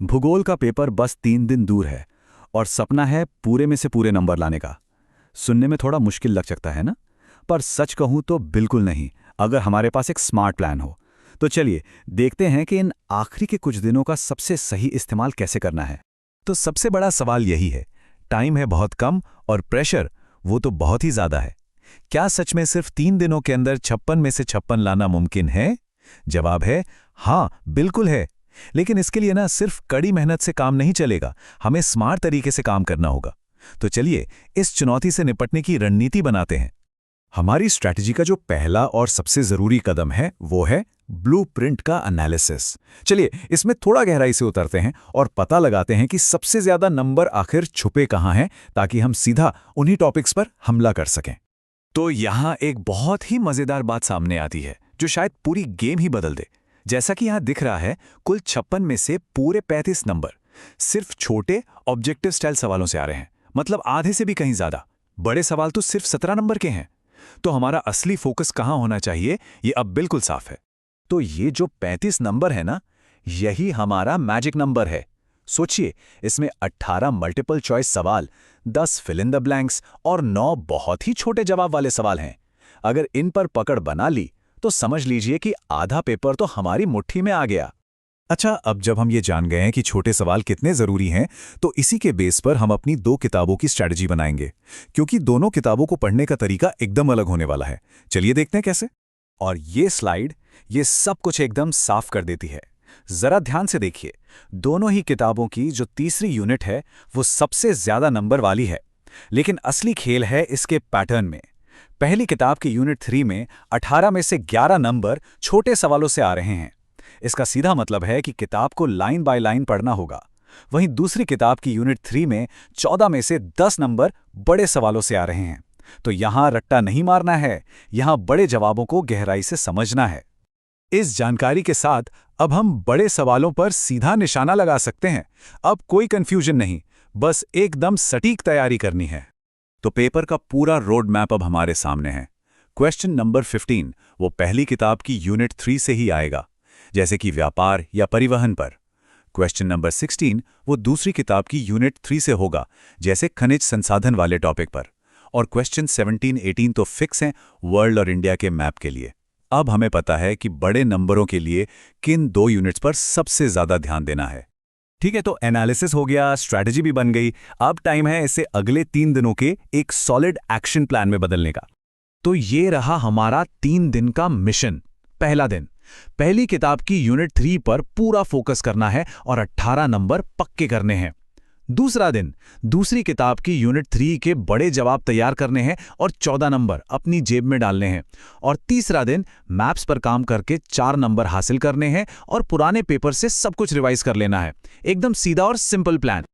भूगोल का पेपर बस 3 दिन दूर है और सपना है पूरे में से पूरे नंबर लाने का। सुनने में थोड़ा मुश्किल लग सकता है ना? पर सच कहूं तो बिल्कुल नहीं, अगर हमारे पास एक स्मार्ट प्लान हो। तो चलिए देखते हैं कि इन आखिरी के कुछ दिनों का सबसे सही इस्तेमाल कैसे करना है। तो सबसे बड़ा सवाल यही है, टाइम है बहुत कम और प्रेशर वो तो बहुत ही ज्यादा है। क्या सच में सिर्फ 3 दिनों के अंदर 56 में से 56 लाना मुमकिन है? जवाब है हाँ, बिल्कुल है। लेकिन इसके लिए ना सिर्फ कड़ी मेहनत से काम नहीं चलेगा, हमें स्मार्ट तरीके से काम करना होगा। तो चलिए इस चुनौती से निपटने की रणनीति बनाते हैं। हमारी स्ट्रैटेजी का जो पहला और सबसे जरूरी कदम है वो है ब्लूप्रिंट का एनालिसिस। चलिए इसमें थोड़ा गहराई से उतरते हैं और पता लगाते हैं कि सबसे ज्यादा नंबर आखिर छुपे कहाँ हैं, ताकि हम सीधा उन्हीं टॉपिक्स पर हमला कर सकें। तो यहाँ एक बहुत ही मजेदार बात सामने आती है जो शायद पूरी गेम ही बदल दे। जैसा कि यहाँ दिख रहा है, कुल 56 में से पूरे 35 नंबर सिर्फ छोटे ऑब्जेक्टिव स्टाइल सवालों से आ रहे हैं, मतलब आधे से भी कहीं ज्यादा। बड़े सवाल तो सिर्फ 17 नंबर के हैं। तो हमारा असली फोकस कहाँ होना चाहिए, ये अब बिल्कुल साफ है। तो ये जो 35 नंबर है ना, यही हमारा मैजिक नंबर है। सोचिए, इसमें 18 मल्टीपल चॉइस सवाल, 10 फिल इन द ब्लैंक्स और 9 बहुत ही छोटे जवाब वाले सवाल हैं। अगर इन पर पकड़ बना ली तो समझ लीजिए कि आधा पेपर तो हमारी मुट्ठी में आ गया। अच्छा, अब जब हम ये जान गए हैं कि छोटे सवाल कितने जरूरी हैं, तो इसी के बेस पर हम अपनी 2 किताबों की स्ट्रैटेजी बनाएंगे, क्योंकि दोनों किताबों को पढ़ने का तरीका एकदम अलग होने वाला है। चलिए देखते हैं कैसे। और ये स्लाइड ये सब कुछ एकदम साफ कर देती है। जरा ध्यान से देखिए, दोनों ही किताबों की जो तीसरी यूनिट है वो सबसे ज्यादा नंबर वाली है। लेकिन असली खेल है इसके पैटर्न में। पहली किताब की यूनिट 3 में 18 में से 11 नंबर छोटे सवालों से आ रहे हैं। इसका सीधा मतलब है कि किताब को लाइन बाय लाइन पढ़ना होगा। वहीं दूसरी किताब की यूनिट 3 में 14 में से 10 नंबर बड़े सवालों से आ रहे हैं। तो यहां रट्टा नहीं मारना है, यहां बड़े जवाबों को गहराई से समझना है। इस जानकारी के साथ अब हम बड़े सवालों पर सीधा निशाना लगा सकते हैं। अब कोई कंफ्यूजन नहीं, बस एकदम सटीक तैयारी करनी है। तो पेपर का पूरा रोड मैप अब हमारे सामने है। क्वेश्चन नंबर 15 वो पहली किताब की यूनिट 3 से ही आएगा, जैसे कि व्यापार या परिवहन पर। क्वेश्चन नंबर 16 वो दूसरी किताब की यूनिट 3 से होगा, जैसे खनिज संसाधन वाले टॉपिक पर। और क्वेश्चन 17-18 तो फिक्स हैं वर्ल्ड और इंडिया के मैप के लिए। अब हमें पता है कि बड़े नंबरों के लिए किन 2 यूनिट्स पर सबसे ज्यादा ध्यान देना है। ठीक है, तो एनालिसिस हो गया, स्ट्रैटेजी भी बन गई। अब टाइम है इसे अगले 3 दिनों के एक सॉलिड एक्शन प्लान में बदलने का। तो ये रहा हमारा 3 दिन का मिशन। पहला दिन, पहली किताब की यूनिट 3 पर पूरा फोकस करना है और 18 नंबर पक्के करने हैं। दूसरा दिन, दूसरी किताब की यूनिट 3 के बड़े जवाब तैयार करने हैं और 14 नंबर अपनी जेब में डालने हैं। और तीसरा दिन, मैप्स पर काम करके 4 नंबर हासिल करने हैं और पुराने पेपर से सब कुछ रिवाइज कर लेना है। एकदम सीधा और सिंपल प्लान।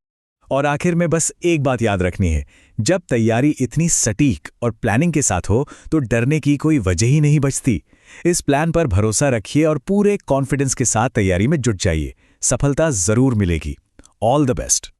और आखिर में बस एक बात याद रखनी है, जब तैयारी इतनी सटीक और प्लानिंग के साथ हो तो डरने की कोई वजह ही नहीं बचती। इस प्लान पर भरोसा रखिए और पूरे कॉन्फिडेंस के साथ तैयारी में जुट जाइए। सफलता जरूर मिलेगी। All the best.